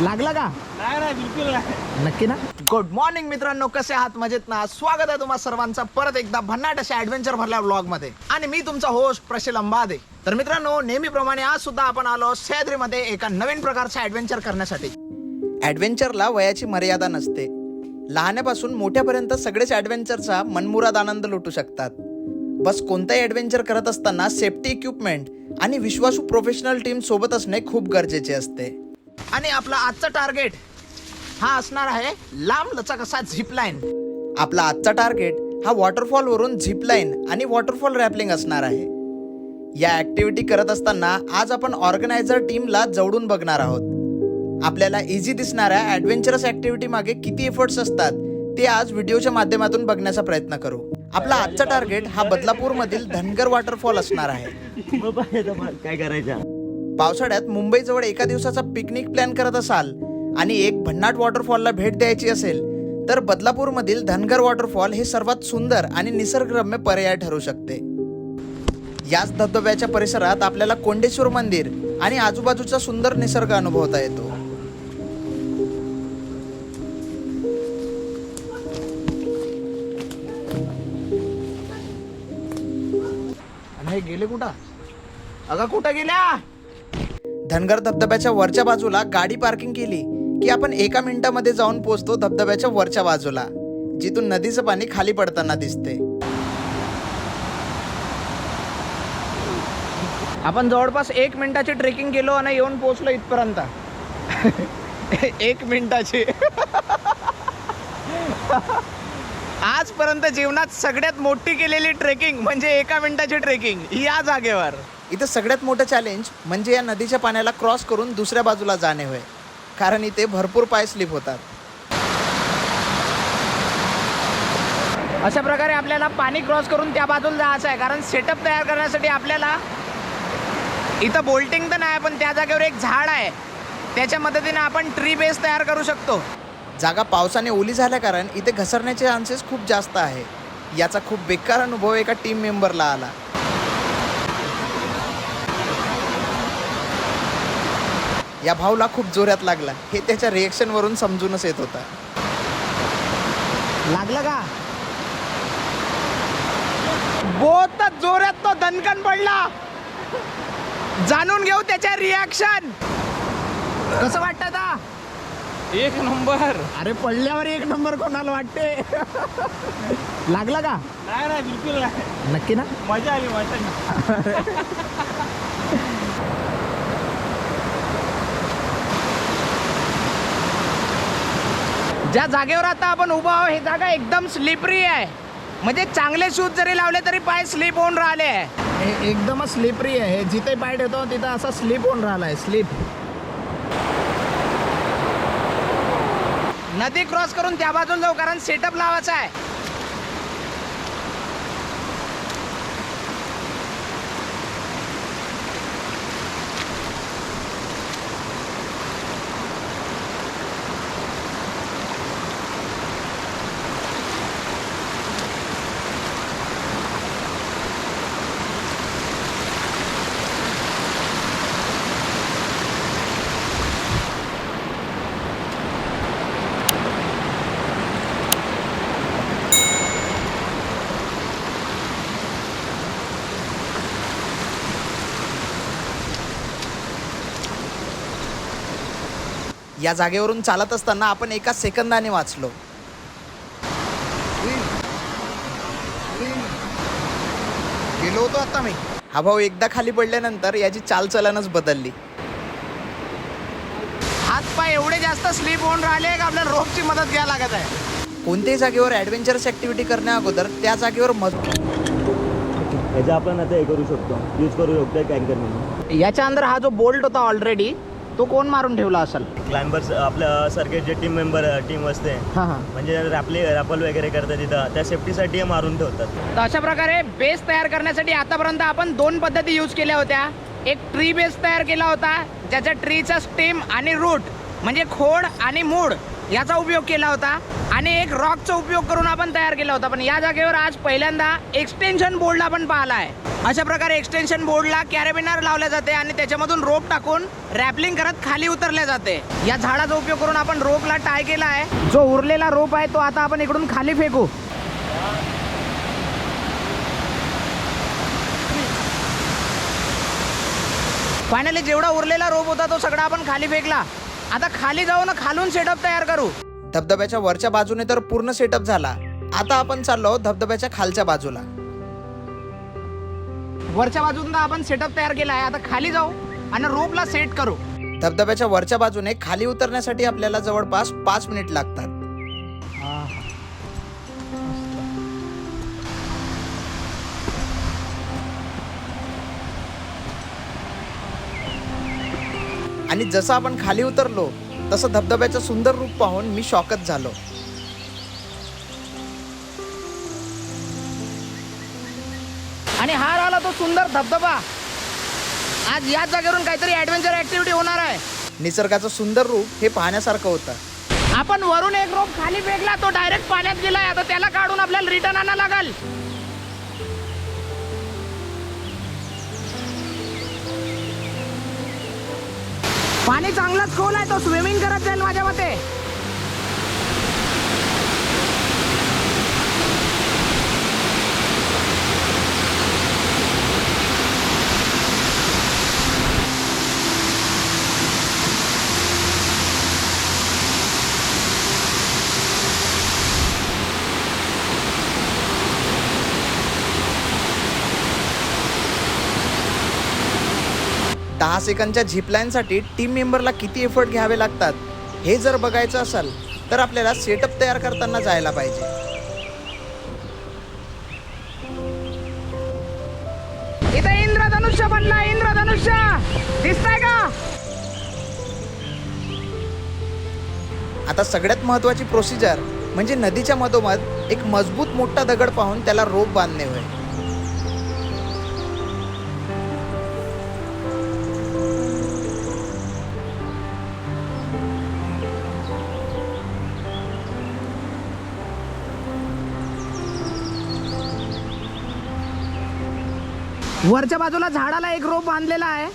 लागला का? नाही बिलकुल नाही. नक्की ना? गुड मॉर्निंग मित्रांनो, कसे आहात? मजेत ना? स्वागत आहे तुम्हा सर्वांचं परत एकदा भन्नाट अशा ऍडव्हेंचर भरल्या व्लॉग मध्ये. आणि मी तुमचा होस्ट प्रशील अंबादे. तर मित्रांनो, नेहमीप्रमाणे आज सुद्धा आपण आलो सह्याद्रीमध्ये एका नवीन प्रकारचा ऍडव्हेंचर करण्यासाठी. ऍडव्हेंचरला वयाची मर्यादा नसते. लहानापासून मोठ्यापर्यंत सगळेच ऍडव्हेंचरचा मनमुराद आनंद लुटू शकतात. बस कोणताही ऍडव्हेंचर करत असताना सेफ्टी इक्विपमेंट आणि विश्वासू प्रोफेशनल टीम सोबत असणे खूप गरजेचे असते. आणि आपला आजचा टार्गेट हा असणार आहे लांब लचक असा झिपलाईन. आपला आजचा टार्गेट हा वॉटरफॉल वरून झिपलाईन आणि वॉटरफॉल रॅपलिंग असणार आहे. या ऍक्टिव्हिटी करत असताना आज आपण ऑर्गनायझर टीमला जवळून बघणार आहोत. आपल्याला इझी दिसणाऱ्या ऍडव्हेंचरस ऍक्टिव्हिटी मागे किती एफर्ट्स असतात ते आज व्हिडिओच्या माध्यमातून बघण्याचा प्रयत्न करू. आपला आजचा टार्गेट हा बदलापूर मधील धनगर वॉटरफॉल असणार आहे. काय करायचं? पावसाळ्यात मुंबईजवळ एका दिवसाचा पिकनिक प्लॅन करत असाल आणि एक भन्नाट वॉटरफॉलला भेट द्यायची असेल तर बदलापूरमधील धनगर वॉटरफॉल हे सर्वात सुंदर आणि निसर्गरम्य पर्याय ठरू शकते. याच धबधब्याच्या परिसरात आपल्याला कोंडेश्वर मंदिर आणि आजूबाजूचा सुंदर निसर्ग अनुभवता येतो. हे गेले कुठं? अगं कुठं गेल्या? धनगर धबधब्याच्या वरच्या बाजूला गाडी पार्किंग केली की आपण एका मिनिटामध्ये जाऊन पोहोचतो धबधब्याच्या वरच्या बाजूला, जिथून नदीचं पाणी खाली पडताना दिसते. आपण जवळपास 1 मिनिटाची ट्रेकिंग केलो आणि येऊन पोहोचलो इथपर्यंत. 1 मिनिटाची. आजपर्यंत जीवनात सगळ्यात मोठी केलेली ट्रेकिंग म्हणजे 1 मिनिटाची ट्रेकिंग या जागेवर. इथं सगळ्यात मोठं चॅलेंज म्हणजे या नदीच्या पाण्याला क्रॉस करून दुसऱ्या बाजूला जाणे होय, कारण इथे भरपूर पाय स्लिप होतात. अशा प्रकारे आपल्याला पाणी क्रॉस करून त्या बाजूला जायचं आहे, कारण सेटअप तयार करण्यासाठी आपल्याला इथं बोल्टिंग तर नाही, पण त्या जागेवर एक झाड आहे, त्याच्या मदतीने आपण ट्री बेस तयार करू शकतो. जागा पावसाने ओली झाल्या कारण इथे घसरण्याचे चान्सेस खूप जास्त आहे. याचा खूप बेकार अनुभव एका टीम मेंबरला आला. या भाऊला खूप जोरात लागला, हे त्याच्या रिएक्शन वरून समजूनच येत होता. लागला का? बहुत जोरात तो दणकन पडला. जाणून घेऊ त्याच्या रिॲक्शन. कसं वाटतं आता? 1 नंबर. अरे पडल्यावर 1 नंबर कोणाला वाटते? लागला का? नाही बिलकुल नाही. नक्की ना? मजा आली मजा. ज्या जागेवर आता आपण उभा आहोत ही जागा एकदम स्लिपरी आहे. म्हणजे चांगले शूज जरी लावले तरी पाय स्लिप होऊन राहिले आहे. एकदमच स्लिपरी आहे. जिथे पाय ठेवतो तिथं असा स्लिप होऊन राहिला आहे. स्लिप. नदी क्रॉस करून त्या बाजूला जाऊ, कारण सेटअप लावायचा आहे. या जागेवरून चालत असताना आपण एका सेकंदाने वाचलो. गेलो होतो आता मी. हा भाऊ एकदा खाली पडल्यानंतर याची चालचलनच बदलली. हात पाय एवढे जास्त स्लिप होऊन राहिले का आपल्याला रोपची मदत घ्यायला लागत आहे. कोणत्याही जागेवर ऍडव्हेंचरस ऍक्टिव्हिटी करण्या अगोदर त्या जागेवर याचा आपण आता हे करू शकतो, यूज करू शकतो टँकर म्हणून. याच्या अंदर हा जो बोल्ट होता ऑलरेडी तो कोण मारून ठेवला असेल? क्लाइंबर्स आपल्या सारखे जे टीम असते, म्हणजे रॅपल वगैरे करतात तिथं, त्या सेफ्टीसाठी मारून ठेवतात. तर अशा प्रकारे बेस तयार करण्यासाठी आतापर्यंत आपण 2 पद्धती यूज केल्या होत्या. एक ट्री बेस तयार केला होता, ज्याच्या ट्रीचा स्टेम आणि रूट म्हणजे खोड आणि मूळ याचा उपयोग केला होता आणि एक रॉकचा उपयोग करून आपण तयार केला होता. पण या जागेवर आज पहिल्यांदा एक्सटेन्शन बोर्डला आपण पाहिला आहे. अशा प्रकारे एक्सटेन्शन बोर्डला कॅरेबिनर लावले जाते आणि त्याच्यामधून रोप टाकून रॅपलिंग करत खाली उतरले जाते. या झाडाचा उपयोग करून आपण रोपला टाय केला आहे. जो उरलेला रोप आहे तो आता आपण इकडून खाली फेकू. फायनली जेवढा उरलेला रोप होता तो सगळा आपण खाली फेकला. आता खाली जाऊन खालून सेटअप तयार करू. धबधब्याच्या वरच्या बाजूने तर पूर्ण सेटअप झाला. आता आपण चाललो धबधब्याच्या खालच्या बाजूला. वरच्या बाजून आपण सेटअप तयार केला आहे. आता खाली जाऊ आणि रोपला सेट करू. धबधब्याच्या वरच्या बाजूने खाली उतरण्यासाठी आपल्याला जवळपास 5 मिनिट लागतात. आणि जसं आपण खाली उतरलो तसं धबधब्याचं सुंदर रूप पाहून मी शॉकच झालो. आणि हा राहिला तो सुंदर धबधबा. आज याच जागेवरून काहीतरी ऍडव्हेंचर ऍक्टिव्हिटी होणार आहे. निसर्गाचं सुंदर रूप हे पाहण्यासारखं होतं. आपण वरून एक रोप खाली फेकला, तो डायरेक्ट पाण्यात गेलाय. आता त्याला काढून आपल्याला रिटर्न आणायला लागल. पाणी चांगलाच खोल आहे, तो स्विमिंग करत जाईल माझ्या मते. दहा सेकंदच्या झिपलाईनसाठी टीम मेंबरला किती एफर्ट घ्यावे लागतात हे जर बघायचं असेल तर आपल्याला सेटअप तयार करताना जायला पाहिजे. इथे इंद्रधनुष्य बनला. इंद्रधनुष्य दिसतंय का? आता सगळ्यात महत्वाची प्रोसिजर म्हणजे नदीच्या मधोमध एक मजबूत मोठा दगड पाहून त्याला रोप बांधणे होय. वरच्या बाजूला झाडाला एक रोप बांधलेला आहे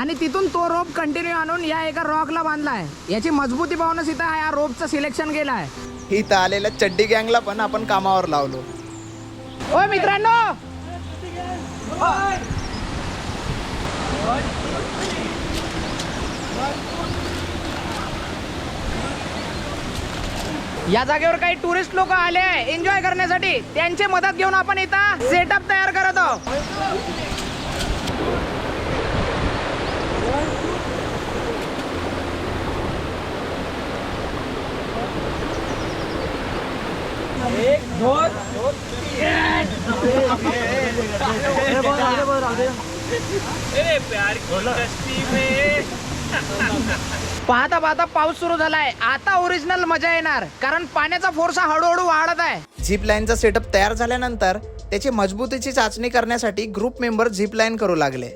आणि तिथून तो रोप कंटिन्यू आणून या एका रॉकला बांधला आहे. याची मजबूती पाहूनच इथं या रोपचं सिलेक्शन केलं आहे. इथं आलेल्या चड्डी गँगला पण आपण कामावर लावलो. ओ मित्रांनो, या जागेवर काही टुरिस्ट लोक आले आहे एन्जॉय करण्यासाठी. त्यांची मदत घेऊन आपण इथं सेटअप तयार करत आहोत. पाहता पाहता पाऊस सुरू झालाय. आता ओरिजिनल मजा येणार, कारण पाण्याचा फोर्स हळूहळू वाढत आहे. झिप लाईनचा सेटअप तयार झाल्यानंतर त्याची मजबूतीची चाचणी करण्यासाठी ग्रुप मेंबर झिप लाईन करू लागले.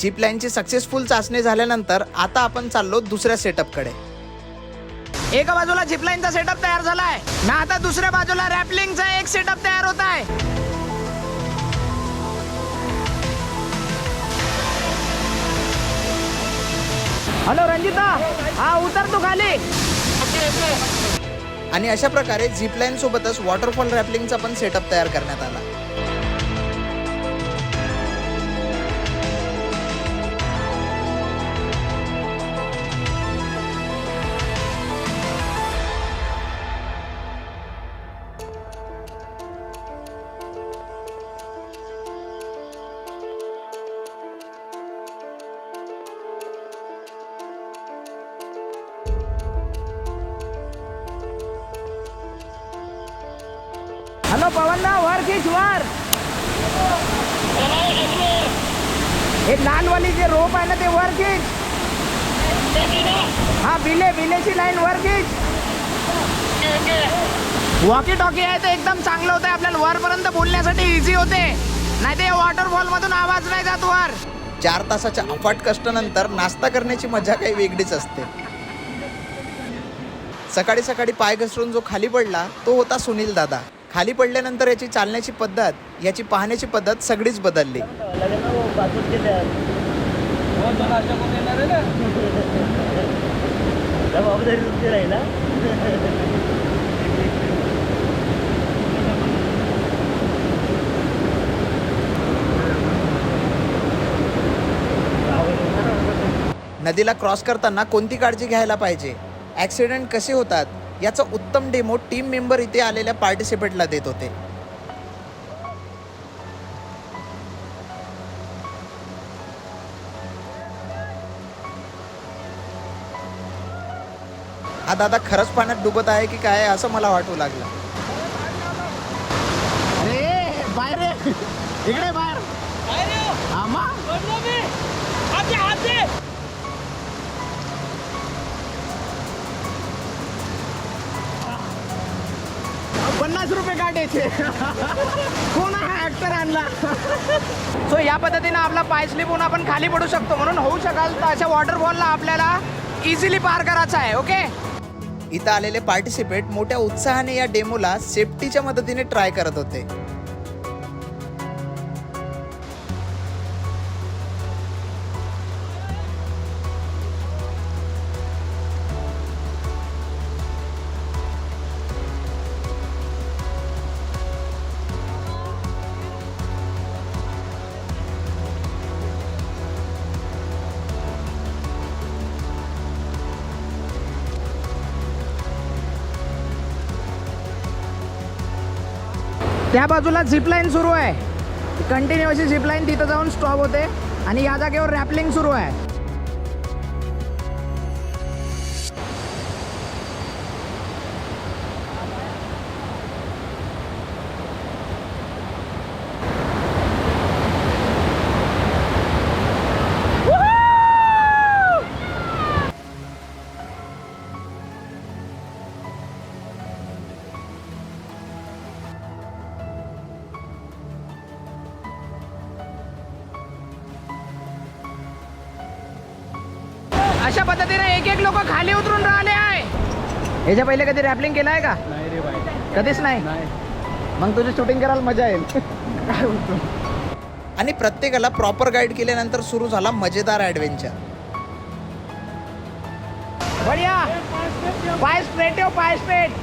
झिप लाईनची सक्सेसफुल चाचणी झाल्यानंतर आता आपण चाललो दुसऱ्या सेटअप कडे. एका बाजूला झिप लाईनचा सेटअप तयार झालाय ना, आता दुसऱ्या बाजूला रॅपलिंगचा एक सेटअप तयार होत आहे. हॅलो रंजिता, हा उतर तू खाली. आणि अशा प्रकारे झिप लाईन सोबतच वॉटरफॉल रॅपलिंगचा पण सेटअप तयार करण्यात आला. पवन वर खींच वर. हे लालवाली जे रोप आहे ना ते वर खींच. हा विलेची लाईन वर खींच. वॉकी टॉकी आहे ते एकदम चांगलं होतं, आपल्याला वरपर्यंत बोलण्यासाठी इझी होते, नाही ते वॉटरफॉल मधून आवाज नाही जात वर. 4 तासाच्या अफाट कष्टानंतर नाश्ता करण्याची मजा काही वेगळीच असते. सकाळी सकाळी पाय घसरून जो खाली पडला तो होता सुनील दादा. खाली पडल्यानंतर याची चालण्याची पद्धत, याची पाहण्याची पद्धत सगळीच बदलली. नदीला क्रॉस करताना कोणती काळजी घ्यायला पाहिजे, ॲक्सिडेंट कसे होतात, याचा उत्तम डेमो टीम मेंबर इथे आलेल्या पार्टिसिपेटला देत होते. हा दादा खरंच पाण्यात डुबत आहे की काय असं मला वाटू लागलं. अरे बाहेर इकडे बाहेर. आम्हा 50 रुपये काढायचे. कोण हा ऍक्टर आणला. सो या पद्धतीने आपला पाय स्लिप होऊन आपण खाली पडू शकतो, म्हणून होऊ शकाल तर अशा वॉटरफॉलला आपल्याला इझिली पार करायचं आहे. ओके. इथं आलेले पार्टिसिपेट मोठ्या उत्साहाने या डेमोला सेफ्टीच्या मदतीने ट्राय करत होते. त्या बाजूला झिपलाईन सुरू आहे, कंटिन्यू अशी झिपलाईन तिथं जाऊन स्टॉप होते आणि या जागेवर रॅपलिंग सुरू आहे. अशा पद्धतीने एक लोक खाली उतरून राहिले आहे. याच्या पहिले कधी रॅपलिंग केलं आहे का? नाही रे बाई, कधीच नाही. मग तुझी शूटिंग करायला मजा येईल. काय होतं. आणि प्रत्येकाला प्रॉपर गाईड केल्यानंतर सुरू झाला मजेदार ॲडव्हेंचर. बढिया. पाय स्ट्रेट ठेव, पाय स्ट्रेट.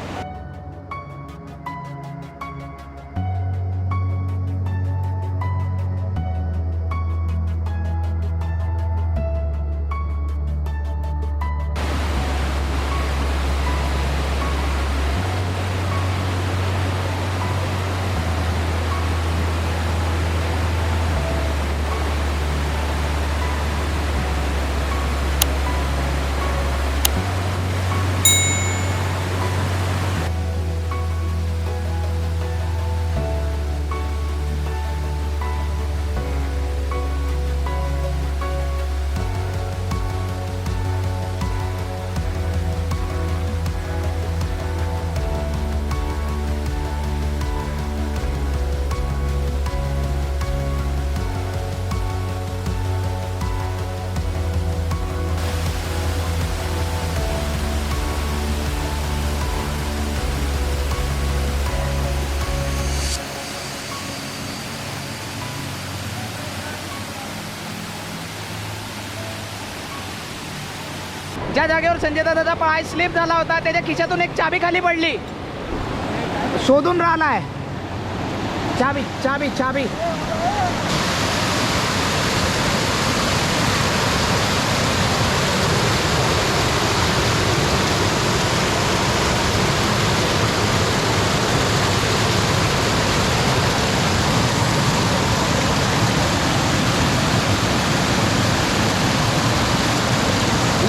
ज्या जागेवर संजय दादाचा पाय स्लिप झाला होता त्याच्या खिशातून एक चाबी खाली पडली. शोधून राहिलाय चाबी चाबी चाबी.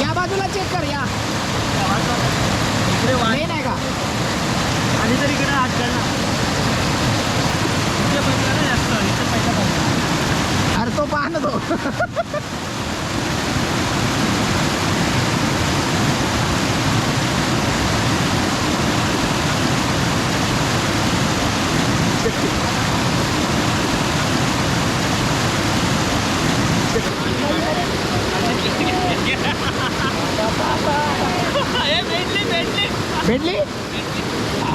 या बाजूला चेक कर. या नाही का आणि तरी इकडे हात कर ना. भेटली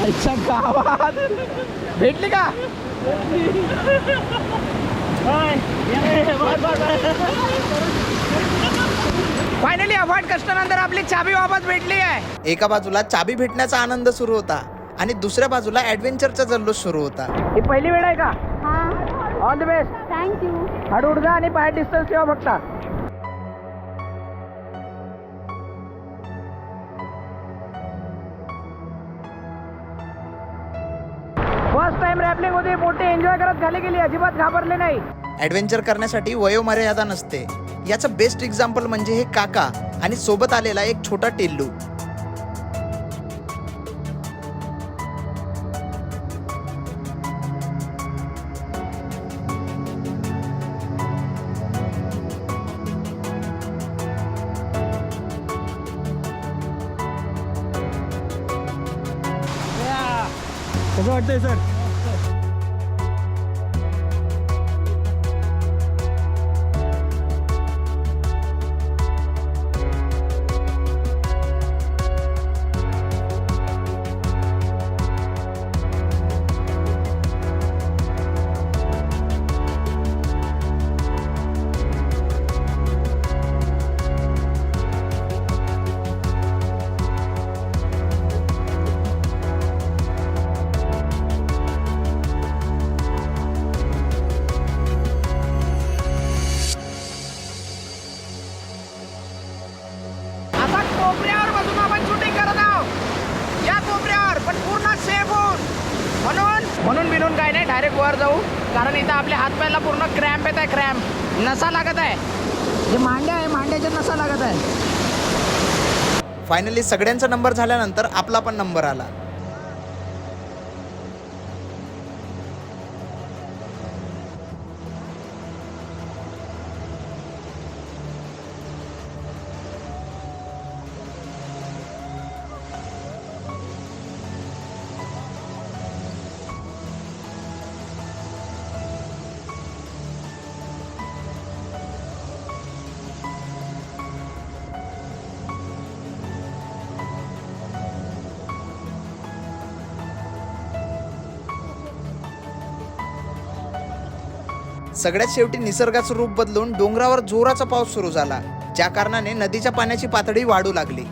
अच्छा गावात भेटली का? फायनली अवॉर्ड कष्टानंतर आपली चाबी वापस भेटली आहे. एका बाजूला चाबी भेटण्याचा आनंद सुरू होता आणि दुसऱ्या बाजूला ऍडव्हेंचरचा जल्लोष सुरू होता. ही पहिली वेळ आहे का? All the best. थँक्यू. हळू उडजा आणि पाय डिस्टन्स ठेवा फक्त. फर्स्ट टाइम रॅपलिंग होती, मोठे एन्जॉय करत झाली गेली, अजिबात घाबरले नाही. ऍडव्हेंचर करण्यासाठी वयोमर्यादा नसते. याचं बेस्ट एक्झाम्पल म्हणजे हे काका आणि सोबत आलेला एक छोटा टिल्लू. कसं वाटतंय सर? कोपऱ्यावर बसून आपण शूटिंग करत आहोत. या कोपऱ्यावर पण पूर्ण सेफ होऊन. म्हणून बिनून काय नाही, डायरेक्ट वर जाऊ, कारण इथं आपल्या हातपायला पूर्ण क्रॅम्प येत आहे. क्रॅम्प नसा लागत आहे. जे मांड्या आहे, मांड्याच्या नसा लागत आहे. फायनली सगळ्यांचा नंबर झाल्यानंतर आपला पण नंबर आला. सगळ्यात शेवटी निसर्गाचं रूप बदलून डोंगरावर जोराचा पाऊस सुरू झाला, ज्या कारणाने नदीच्या पाण्याची पातळी वाढू लागली.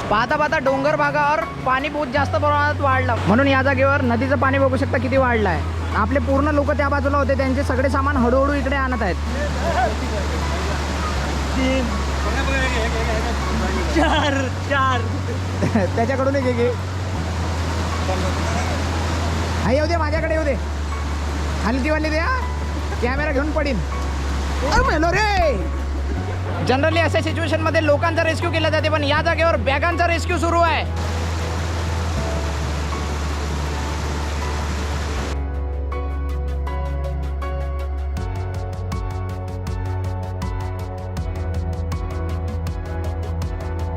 पाहता पाहता डोंगर भागावर पाणी बहुत जास्त प्रमाणात वाढलं, म्हणून या जागेवर नदीचं पाणी बघू शकता किती वाढलं आहे. आपले पूर्ण लोक त्या बाजूला होते, त्यांचे सगळे सामान हळूहळू इकडे आणत आहेत. 4 त्याच्याकडून एक घे. हा येऊ दे, माझ्याकडे येऊ दे. हलकी वाली द्या, कॅमेरा घेऊन पडीन. मेलो रे. जनरली अशा सिच्युएशन मध्ये लोकांचा रेस्क्यू केला जाते, पण या जागेवर बॅगांचा रेस्क्यू सुरू आहे.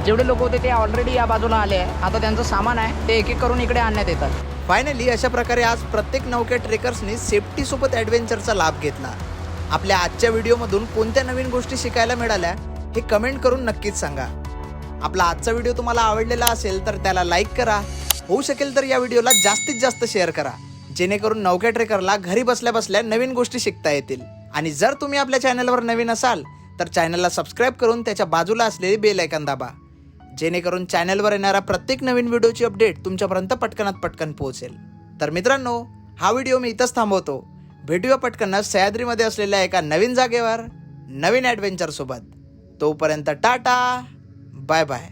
जेवढे लोक होते ते ऑलरेडी या बाजूला आले आहे. आता त्यांचं सामान आहे ते एक एक करून इकडे आणण्यात येतात. फायनली अशा प्रकारे आज प्रत्येक नौके ट्रेकर्सनी सेफ्टी सोबत ॲडव्हेंचरचा लाभ घेतला. आपल्या आजच्या व्हिडिओमधून कोणत्या नवीन गोष्टी शिकायला मिळाल्या हे कमेंट करून नक्कीच सांगा. आपला आजचा व्हिडिओ तुम्हाला आवडलेला असेल तर त्याला लाईक करा. होऊ शकेल तर या व्हिडिओला जास्तीत जास्त शेअर करा, जेणेकरून नौके ट्रेकरला घरी बसल्या बसल्या नवीन गोष्टी शिकता येतील. आणि जर तुम्ही आपल्या चॅनलवर नवीन असाल तर चॅनलला सबस्क्राईब करून त्याच्या बाजूला असलेली बेल आयकॉन दाबा, जेणेकरून चॅनलवर येणारा प्रत्येक नवीन व्हिडिओची अपडेट तुमच्यापर्यंत पटकनात पटकन पोहोचेल. तर मित्रांनो, हा व्हिडिओ मी इथंच थांबवतो. भेटूया पटकनच सह्याद्रीमध्ये असलेल्या एका नवीन जागेवर नवीन ॲडव्हेंचर सोबत. तोपर्यंत टाटा, बाय बाय.